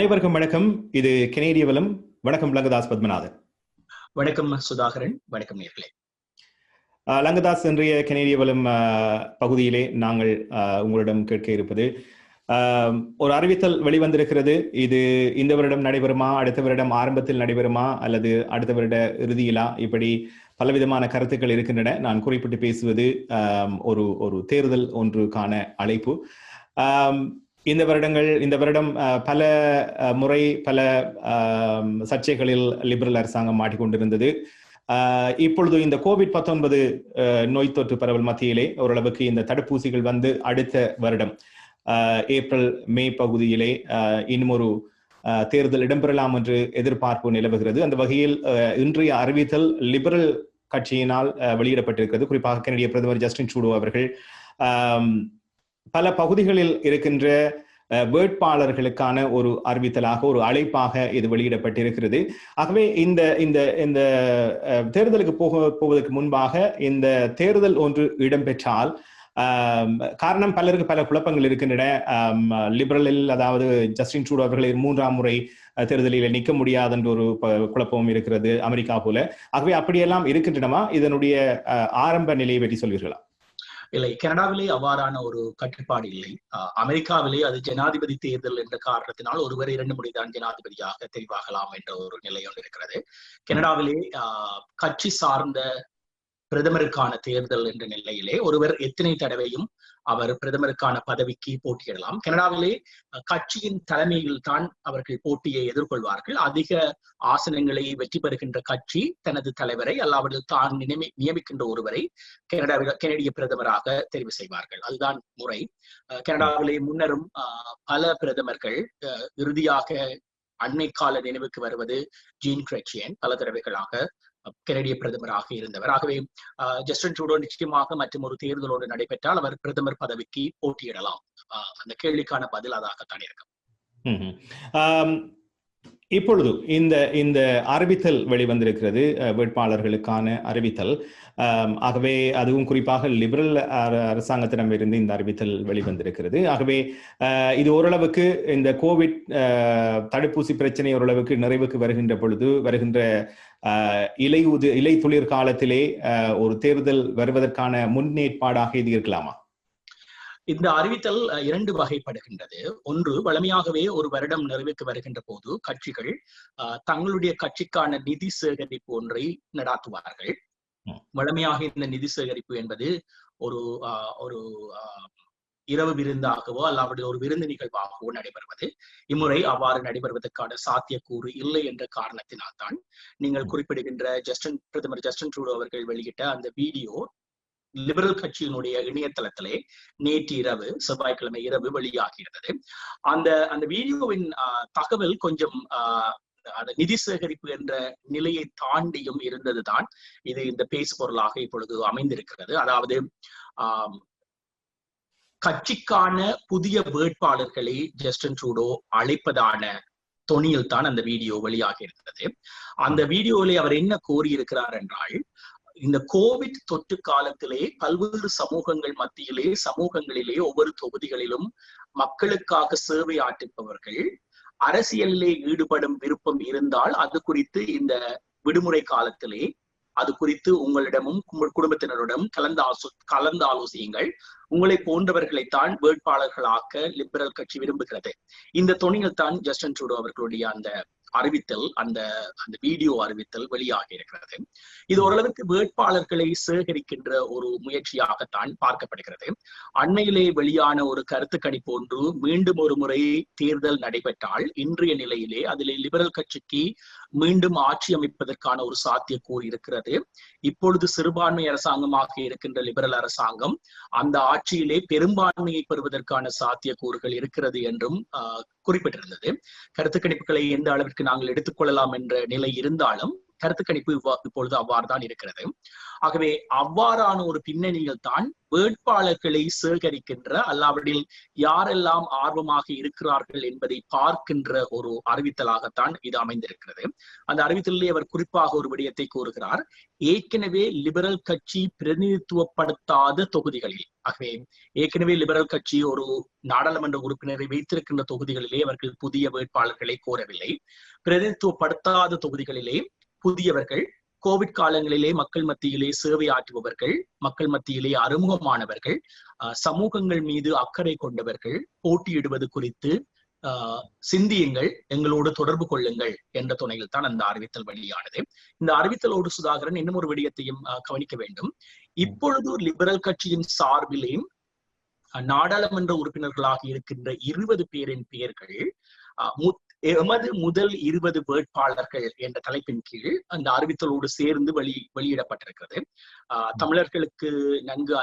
அனைவருக்கும் வணக்கம். இது கனேடிய வலம். வணக்கம் லங்கதாஸ் பத்மநாதன். வணக்கம் சுதாகரன். வணக்கம் நேர்களே. லங்கதாஸ், இன்றைய கனேடிய வலம் பகுதியிலே நாங்கள் உங்களிடம் கேட்க இருப்பது, ஒரு அறிவித்தல் வெளிவந்திருக்கிறது. இது இந்த வருடம் நடைபெறுமா, அடுத்த வருடம் ஆரம்பத்தில் நடைபெறுமா, அல்லது அடுத்த வருட இறுதியிலா, இப்படி பலவிதமான கருத்துக்கள் இருக்கின்றன. நான் குறிப்பிட்டு பேசுவது ஒரு தேர்தல் ஒன்றுக்கான அழைப்பு. இந்த வருடம் பல முறை பல சர்ச்சைகளில் லிபரல் அரசாங்கம் மாட்டிக்கொண்டிருந்தது. இப்பொழுது இந்த COVID-19 நோய் தொற்று பரவல் மத்தியிலே ஓரளவுக்கு இந்த தடுப்பூசிகள் வந்து அடுத்த வருடம் ஏப்ரல் மே பகுதியிலே இன்னும் ஒரு தேர்தல் இடம்பெறலாம் என்று எதிர்பார்ப்பு நிலவுகிறது. அந்த வகையில் இன்றைய அறிவித்தல் லிபரல் கட்சியினால் வெளியிடப்பட்டிருக்கிறது. குறிப்பாக கனடிய பிரதமர் ஜஸ்டின் ட்ரூடோ அவர்கள் பல பகுதிகளில் இருக்கின்ற வேட்பாளர்களுக்கான ஒரு அறிவித்தலாக, ஒரு அழைப்பாக இது வெளியிடப்பட்டிருக்கிறது. ஆகவே இந்த இந்த இந்த தேர்தலுக்கு போவதற்கு முன்பாக இந்த தேர்தல் ஒன்று இடம்பெற்றால், காரணம் பலருக்கு பல குழப்பங்கள் இருக்கின்றன. லிபரலில், அதாவது ஜஸ்டின் ட்ரூடோ அவர்களை 3ஆம் முறை தேர்தலில் நிற்க முடியாது என்ற ஒரு குழப்பமும் இருக்கிறது அமெரிக்கா போல. ஆகவே அப்படியெல்லாம் இருக்கின்றனமா? இதனுடைய ஆரம்ப நிலையை பற்றி சொல்வீர்களா? இல்லை, கனடாவிலே அவ்வாறான ஒரு கட்டுப்பாடு இல்லை. அமெரிக்காவிலே அது ஜனாதிபதி தேர்தல் என்ற காரணத்தினால் ஒருவர் 2 முறைதான் ஜனாதிபதியாக தெரிவாகலாம் என்ற ஒரு நிலை ஒன்று இருக்கிறது. கனடாவிலே கட்சி சார்ந்த பிரதமருக்கான தேர்தல் என்ற நிலையிலே ஒருவர் எத்தனை தடவையும் அவர் பிரதமருக்கான பதவிக்கு போட்டியிடலாம். கனடாவிலே கட்சியின் தலைமையில் தான் அவர்கள் போட்டியை எதிர்கொள்வார்கள். அதிக ஆசனங்களை வெற்றி பெறுகின்ற கட்சி தனது தலைவரை, அல்லாவிடில் தான் நியமிக்கின்ற ஒருவரை கனடிய பிரதமராக தெரிவு செய்வார்கள். அதுதான் முறை. கனடாவிலே முன்னரும் பல பிரதமர்கள், இறுதியாக அண்மை கால நினைவுக்கு வருவது ஜீன் கிரெச்சியன், பல தடவைகளாக கனடிய பிரதமராக இருந்தவர். ஆகவே ஜஸ்டின் ட்ரூடோ நிச்சயமாக மற்றும் ஒரு தேர்தலோடு நடைபெற்றால் அவர் பிரதமர் பதவிக்கு போட்டியிடலாம். அந்த கேள்விக்கான பதில் அதாகத்தான் இருக்கும். இப்பொழுது இந்த அறிவித்தல் வெளிவந்திருக்கிறது, வேட்பாளர்களுக்கான அறிவித்தல். ஆகவே அதுவும் குறிப்பாக லிபரல் அரசாங்கத்திடமிருந்து இந்த அறிவித்தல் வெளிவந்திருக்கிறது. ஆகவே இது ஓரளவுக்கு இந்த கோவிட் தடுப்பூசி பிரச்சனை ஓரளவுக்கு நிறைவுக்கு வருகின்ற பொழுது, வருகின்ற இலை துளிர் காலத்திலே ஒரு தேர்தல் வருவதற்கான முன்னேற்பாடாக இது இருக்கலாமா? இந்த அறிவித்தல் 2 வகைப்படுகின்றது. ஒன்று, வழமையாகவே ஒரு வருடம் நிறைவுக்கு வருகின்ற போது கட்சிகள் தங்களுடைய கட்சிக்கான நிதி சேகரிப்பு ஒன்றை நடாத்துவார்கள். வழமையாக இந்த நிதி சேகரிப்பு என்பது ஒரு இரவு விருந்தாகவோ அல்லாவிட ஒரு விருந்து நிகழ்வாகவோ நடைபெறுவது. இம்முறை அவ்வாறு நடைபெறுவதற்கான சாத்தியக்கூறு இல்லை என்ற காரணத்தினால்தான் நீங்கள் குறிப்பிடுகின்ற பிரதமர் ஜஸ்டின் ட்ரூடோ அவர்கள் வெளியிட்ட அந்த வீடியோ லிபரல் கட்சியினுடைய இணையதளத்திலே நேற்று இரவு, செவ்வாய்க்கிழமை இரவு வெளியாகிறது. அந்த வீடியோவின் தகவல் கொஞ்சம் நிதி சேகரிப்பு என்ற நிலையை தாண்டியும் இருந்ததுதான் இது இந்த பேசு பொருளாக இப்பொழுது அமைந்திருக்கிறது. அதாவது கட்சிக்கான புதிய வேட்பாளர்களை ஜஸ்டின் ட்ரூடோ அழைப்பதான தொனியில் தான் அந்த வீடியோ வெளியாகி இருந்தது. அந்த வீடியோவிலே அவர் என்ன கோரியிருக்கிறார் என்றால், இந்த கோவிட் தொற்று காலத்திலே பல்வேறு சமூகங்களிலே ஒவ்வொரு தொகுதிகளிலும் மக்களுக்காக சேவை ஆற்றுபவர்கள் அரசியலிலே ஈடுபடும் விருப்பம் இருந்தால் அது குறித்து இந்த விடுமுறை காலத்திலே அது குறித்து உங்களிடமும் குடும்பத்தினரிடம் கலந்து ஆலோசியுங்கள். உங்களை போன்றவர்களைத்தான் வேட்பாளர்களாக்க லிபரல் கட்சி விரும்புகிறது. இந்த தொனியில் தான் ஜஸ்டின் ட்ரூடோ அவர்களுடைய அந்த அறிவித்தல், அந்த வீடியோ அறிவித்தல் வெளியாகி இருக்கிறது. இது ஓரளவுக்கு வேட்பாளர்களை சேகரிக்கின்ற ஒரு முயற்சியாகத்தான் பார்க்கப்படுகிறது. அண்மையிலே வெளியான ஒரு கருத்து கணிப்பு ஒன்று, மீண்டும் ஒரு முறை தேர்தல் நடைபெற்றால் இன்றைய நிலையிலே அதிலே லிபரல் கட்சிக்கு மீண்டும் ஆட்சி அமைப்பதற்கான ஒரு சாத்தியக்கூறு இருக்கிறது. இப்பொழுது சிறுபான்மை அரசாங்கமாக இருக்கின்ற லிபரல் அரசாங்கம் அந்த ஆட்சியிலே பெரும்பான்மையை பெறுவதற்கான சாத்தியக்கூறுகள் இருக்கிறது என்றும் குறிப்பிட்டிருந்தது. கருத்து கணிப்புகளை எந்த அளவிற்கு நாங்கள் எடுத்துக்கொள்ளலாம் என்ற நிலை இருந்தாலும் கருத்து கணிப்பு இப்பொழுது அவ்வாறு தான் இருக்கிறது. ஆகவே அவ்வாறான ஒரு பின்னணியில் தான் வேட்பாளர்களை சேகரிக்கின்ற, அல்லாவிடில் யாரெல்லாம் ஆர்வமாக இருக்கிறார்கள் என்பதை பார்க்கின்ற ஒரு அறிவித்தலாகத்தான் இது அமைந்திருக்கிறது. அந்த அறிவித்தலிலே அவர் குறிப்பாக ஒரு விடயத்தை கூறுகிறார். ஏற்கனவே லிபரல் கட்சி பிரதிநிதித்துவப்படுத்தாத தொகுதிகளில், ஆகவே ஏற்கனவே லிபரல் கட்சி ஒரு நாடாளுமன்ற உறுப்பினரை வைத்திருக்கின்ற தொகுதிகளிலே அவர்கள் புதிய வேட்பாளர்களை கோரவில்லை. பிரதிநிதித்துவப்படுத்தாத தொகுதிகளிலே புதியவர்கள், கோவிட் காலங்களிலே மக்கள் மத்தியிலே சேவை ஆற்றுபவர்கள், மக்கள் மத்தியிலே அறிமுகமானவர்கள், சமூகங்கள் மீது அக்கறை கொண்டவர்கள் போட்டியிடுவது குறித்து சிந்தியுங்கள், எங்களோடு தொடர்பு கொள்ளுங்கள் என்ற துணையில் தான் அந்த அறிவித்தல் வெளியானது. இந்த அறிவித்தலோடு சுதாகரன் இன்னும் ஒரு விடயத்தையும் கவனிக்க வேண்டும். இப்பொழுது லிபரல் கட்சியின் சார்பிலே நாடாளுமன்ற உறுப்பினர்களாக இருக்கின்ற 20 பேரின் பெயர்கள் எமது முதல் 20 வேட்பாளர்கள் என்ற தலைப்பின் கீழ் அந்த அறிவித்தலோடு சேர்ந்து வெளியிடப்பட்டிருக்கிறது. தமிழர்களுக்கு நன்கு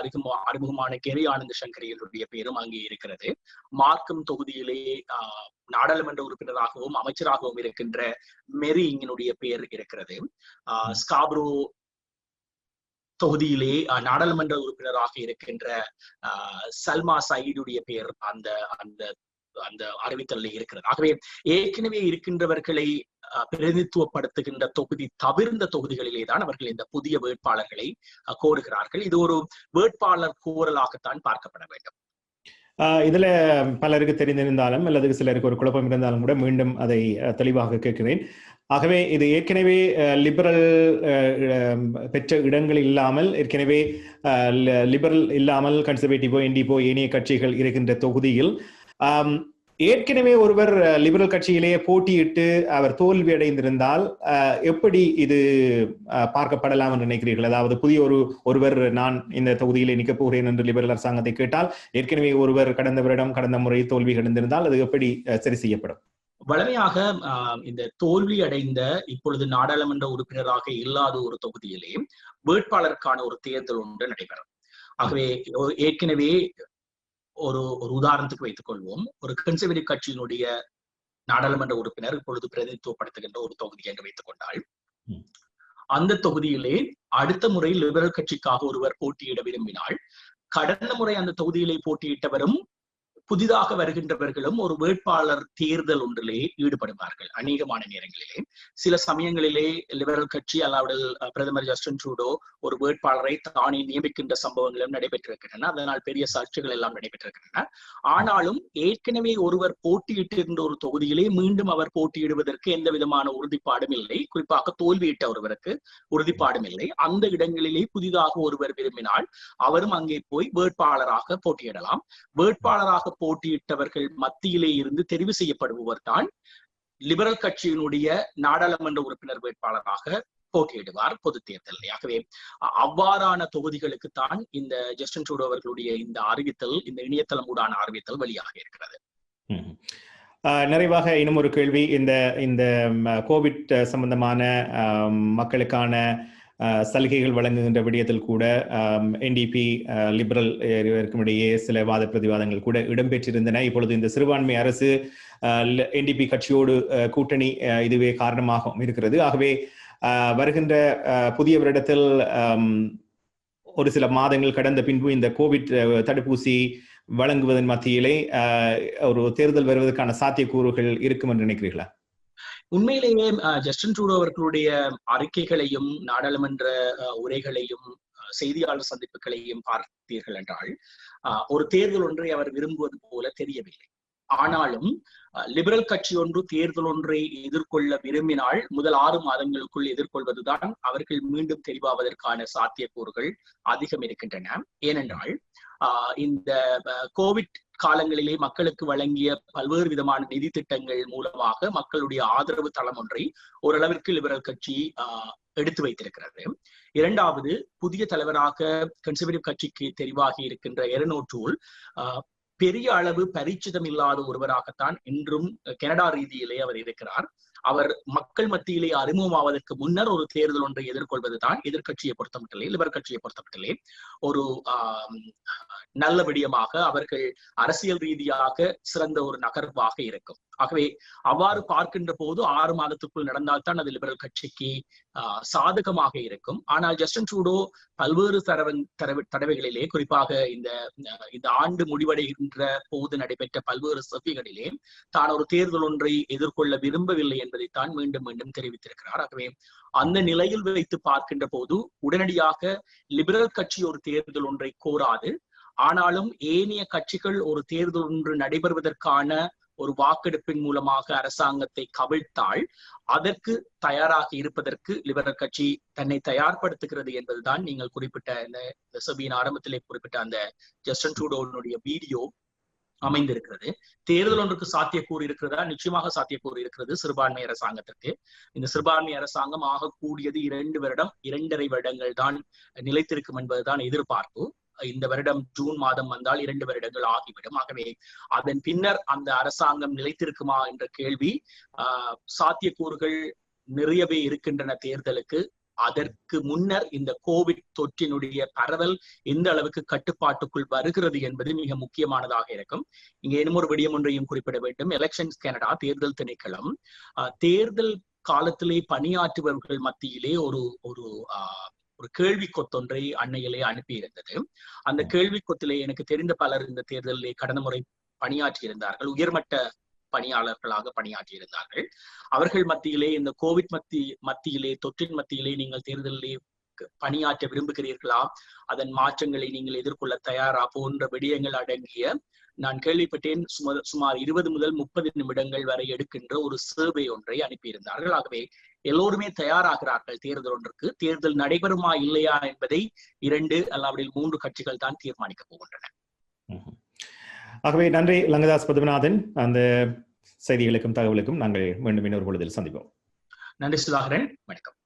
அறிமுகமான கெரி ஆனந்த சங்கரியனுடைய பேரும் அங்கே இருக்கிறது. மார்க்கம் தொகுதியிலே நாடாளுமன்ற உறுப்பினராகவும் அமைச்சராகவும் இருக்கின்ற மெரி இங்கினுடைய பெயர் இருக்கிறது. ஸ்காப்ரோ தொகுதியிலே நாடாளுமன்ற உறுப்பினராக இருக்கின்ற சல்மா சயீதுடைய பெயர் அந்த அந்த அந்த அறிவித்தலில் இருக்கிறது. ஆகவே ஏற்கனவே இருக்கின்றவர்களை பிரதிநிதித்துவப்படுத்துகின்ற தொகுதி தவிர்ந்த தொகுதிகளிலே தான் அவர்கள் இந்த புதிய வேட்பாளர்களை கோருகிறார்கள். இது ஒரு வேட்பாளர் கோரலாகத்தான் பார்க்கப்பட வேண்டும். இதுல பலருக்கு தெரிந்திருந்தாலும் அல்லது சிலருக்கு ஒரு குழப்பம் இருந்தாலும் கூட மீண்டும் அதை தெளிவாக கேட்கிறேன். ஆகவே இது ஏற்கனவே லிபரல் பெற்ற இடங்கள் இல்லாமல், ஏற்கனவே லிபரல் இல்லாமல் கன்சர்வேட்டிவோ என்டிபோ ஏனைய கட்சிகள் இருக்கின்ற தொகுதியில் ஏற்கனவே ஒருவர் லிபரல் கட்சியிலேயே போட்டியிட்டு அவர் தோல்வி அடைந்திருந்தால் எப்படி இது பார்க்கப்படலாம் என்று நினைக்கிறீர்கள்? அதாவது புதிய ஒருவர் நான் இந்த தொகுதியிலே நிற்கப் போகிறேன் என்று லிபரல் அரசாங்கத்தை கேட்டால், ஏற்கனவே ஒருவர் கடந்த முறை தோல்வி அடைந்திருந்தால் அது எப்படி சரி செய்யப்படும்? வழமையாக இந்த தோல்வி அடைந்த, இப்பொழுது நாடாளுமன்ற உறுப்பினராக இல்லாத ஒரு தொகுதியிலே வேட்பாளருக்கான ஒரு தேர்தல் ஒன்று நடைபெறும். ஆகவே ஏற்கனவே ஒரு உதாரணத்துக்கு வைத்துக் கொள்வோம். ஒரு கன்சர்வேட்டிவ் கட்சியினுடைய நாடாளுமன்ற உறுப்பினர் இப்பொழுது பிரதிநிதித்துவப்படுத்துகின்ற ஒரு தொகுதி என்று வைத்துக் கொண்டால், அந்த தொகுதியிலே அடுத்த முறை லிபரல் கட்சிக்காக ஒருவர் போட்டியிட விரும்பினால், கடந்த முறை அந்த தொகுதியிலே போட்டியிட்டவரும் புதிதாக வருகின்றவர்களும் ஒரு வேட்பாளர் தேர்தல் ஒன்றிலே ஈடுபடுவார்கள். அநேகமான நேரங்களிலே, சில சமயங்களிலே லிபரல் கட்சி அல்லாவிடல் பிரதமர் ஜஸ்டின் ட்ரூடோ ஒரு வேட்பாளரை தானே நியமிக்கின்ற சம்பவங்களும் நடைபெற்றிருக்கின்றன. அதனால் பெரிய சர்ச்சைகள் எல்லாம் நடைபெற்றிருக்கின்றன. ஆனாலும் ஏற்கனவே ஒருவர் போட்டியிட்டிருந்த ஒரு தொகுதியிலே மீண்டும் அவர் போட்டியிடுவதற்கு எந்த விதமான உறுதிப்பாடும் இல்லை. குறிப்பாக தோல்வியிட்ட ஒருவருக்கு உறுதிப்பாடும் இல்லை. அந்த இடங்களிலே புதிதாக ஒருவர் விரும்பினால் அவரும் அங்கே போய் வேட்பாளராக போட்டியிடலாம். வேட்பாளராக போட்டியிட்டவர்கள் மத்தியிலே இருந்து தெரிவு செய்யப்படுபவர் தான் லிபரல் கட்சியினுடைய நாடாளுமன்ற உறுப்பினர் வேட்பாளராக போட்டியிடுவார் பொது தேர்தலில். ஆகவே அவ்வாறான தொகுதிகளுக்கு தான் இந்த ஜஸ்டின் ட்ரூடோ அவர்களுடைய இந்த அறிவித்தல், இந்த இணையதளம் ஊடான அறிவித்தல் வெளியாக இருக்கிறது. நிறைவாக இன்னும் ஒரு கேள்வி. இந்த கோவிட் சம்பந்தமான மக்களுக்கான சலுகைகள் வழங்குகின்ற விடயத்தில் கூட என்டிபி லிபரல் இருவருக்கும் இடையே சில வாத பிரதிவாதங்கள் கூட இடம்பெற்றிருந்தன. இப்பொழுது இந்த சிறுபான்மை அரசு என்டிபி கட்சியோடு கூட்டணி இதுவே காரணமாக இருக்கிறது. ஆகவே வருகின்ற புதிய வருடத்தில் ஒரு சில மாதங்கள் கடந்த பின்பு இந்த கோவிட் தடுப்பூசி வழங்குவதன் மத்தியிலே ஒரு தேர்தல் வருவதற்கான சாத்தியக்கூறுகள் இருக்கும் என்று நினைக்கிறீர்களா? உண்மையிலேயே ஜஸ்டின் ட்ரூடோ அவர்களுடைய அறிக்கைகளையும் நாடாளுமன்ற உரைகளையும் செய்தியாளர் சந்திப்புகளையும் பார்த்தீர்கள் என்றால் ஒரு தேர்தல் ஒன்றை அவர் விரும்புவது போல தெரியவில்லை. ஆனாலும் லிபரல் கட்சி ஒன்று தேர்தல் ஒன்றை எதிர்கொள்ள விரும்பினால் முதல் 6 மாதங்களுக்குள் எதிர்கொள்வதுதான் அவர்கள் மீண்டும் தெரிவாவதற்கான சாத்தியக்கூறுகள் அதிகம் இருக்கின்றன. ஏனென்றால் இந்த கோவிட் காலங்களிலே மக்களுக்கு வழங்கிய பல்வேறு விதமான நிதி திட்டங்கள் மூலமாக மக்களுடைய ஆதரவு தளம் ஒன்றை ஓரளவிற்கு லிபரல் கட்சி எடுத்து வைத்திருக்கிறது. இரண்டாவது, புதிய தலைவராக கன்சர்வேட்டிவ் கட்சிக்கு தெரிவாகி இருக்கின்ற எரன் ஓடூல் பெரிய அளவு பரிச்சிதம் இல்லாத ஒருவராகத்தான் இன்றும் கனடா ரீதியிலே அவர் இருக்கிறார். அவர் மக்கள் மத்தியிலே அறிமுகமாவதற்கு முன்னர் ஒரு தேர்தல் ஒன்றை எதிர்கொள்வதுதான் எதிர்கட்சியை பொறுத்தமட்டிலே, லிபரல் கட்சியை பொறுத்தமட்டிலே ஒரு நல்ல விடயமாக, அவர்கள் அரசியல் ரீதியாக சிறந்த ஒரு நகர்வாக இருக்கும். ஆகவே அவ்வாறு பார்க்கின்ற போது 6 மாதத்துக்குள் நடந்தால்தான் அது லிபரல் கட்சிக்கு சாதகமாக இருக்கும். ஆனால் ஜஸ்டின் ட்ரூடோ பல்வேறு தடவைகளிலே, குறிப்பாக இந்த ஆண்டு முடிவடைகின்ற போது நடைபெற்ற பல்வேறு சபைகளிலே தான் ஒரு தேர்தல் ஒன்றை எதிர்கொள்ள விரும்பவில்லை என்பதைத்தான் மீண்டும் மீண்டும் தெரிவித்திருக்கிறார். ஆகவே அந்த நிலையில் வைத்து பார்க்கின்ற போது உடனடியாக லிபரல் கட்சி ஒரு தேர்தல் ஒன்றை கோராது. ஆனாலும் ஏனைய கட்சிகள் ஒரு தேர்தல் ஒன்று நடைபெறுவதற்கான ஒரு வாக்கெடுப்பின் மூலமாக அரசாங்கத்தை கவிழ்த்தால் அதற்கு தயாராக இருப்பதற்கு லிபரல் கட்சி தன்னை தயார்படுத்துகிறது என்பதுதான் நீங்கள் குறிப்பிட்ட இந்த சபையின் ஆரம்பத்திலே குறிப்பிட்ட அந்த ஜஸ்டின் ட்ரூடோனுடைய வீடியோ அமைந்திருக்கிறது. தேர்தல் ஒன்றுக்கு சாத்தியக்கூறு இருக்கிறதா? நிச்சயமாக சாத்தியக்கூறு இருக்கிறது சிறுபான்மை அரசாங்கத்திற்கு. இந்த சிறுபான்மை அரசாங்கம் ஆகக்கூடியது 2.5 வருடங்கள் தான் நிலைத்திருக்கும் என்பதுதான் எதிர்பார்ப்பு. இந்த வருடம் ஜூன் மாதம் வந்தால் 2 வருடங்கள் ஆகிவிடும். ஆகவே அதன் பின்னர் அந்த அரசாங்கம் நிலைத்திருக்குமா என்ற கேள்வி, சாத்தியக்கூறுகள் நிறையவே இருக்கின்றன தேர்தலுக்கு. அதற்கு முன்னர் இந்த கோவிட் தொற்றினுடைய பரவல் எந்த அளவுக்கு கட்டுப்பாட்டுக்குள் வருகிறது என்பது மிக முக்கியமானதாக இருக்கும். இங்க இன்னும் ஒரு விடயம் ஒன்றையும் குறிப்பிட வேண்டும். எலெக்ஷன்ஸ் கனடா தேர்தல் திணைக்களம் தேர்தல் காலத்திலே பணியாற்றுபவர்கள் மத்தியிலே ஒரு கேள்வி கொத்தொன்றை அன்னையிலே அனுப்பியிருந்தது. அந்த கேள்வி கொத்திலே எனக்கு தெரிந்த பலர் இந்த தேர்தலிலே கடந்த முறை பணியாற்றியிருந்தார்கள், உயர்மட்ட பணியாளர்களாக பணியாற்றியிருந்தார்கள். அவர்கள் மத்தியிலே இந்த கோவிட் மத்தியிலே தொற்றின் மத்தியிலே நீங்கள் தேர்தலிலே பணியாற்ற விரும்புகிறீர்களா, அதன் மாற்றங்களை நீங்கள் எதிர்கொள்ள தயாரா போன்ற விடயங்கள் அடங்கிய நான் கேள்விப்பட்டேன் சுமார் 20 முதல் 30 நிமிடங்கள் வரை எடுக்கின்ற ஒரு சர்வே ஒன்றை அனுப்பியிருந்தார்கள். ஆகவே எல்லோருமே தயாராகிறார்கள் தேர்தல் ஒன்றுக்கு. தேர்தல் நடைபெறுமா இல்லையா என்பதை 2 அல்லாவிடில் 3 கட்சிகள் தான் தீர்மானிக்க போகின்றன. ஆகவே நன்றி லங்கதாஸ் பத்மநாதன். அந்த செய்திகளுக்கும் தகவலுக்கும் நாங்கள் மீண்டும் இன்னொரு பொழுதில் சந்திப்போம். நன்றி சுதாகரன், வணக்கம்.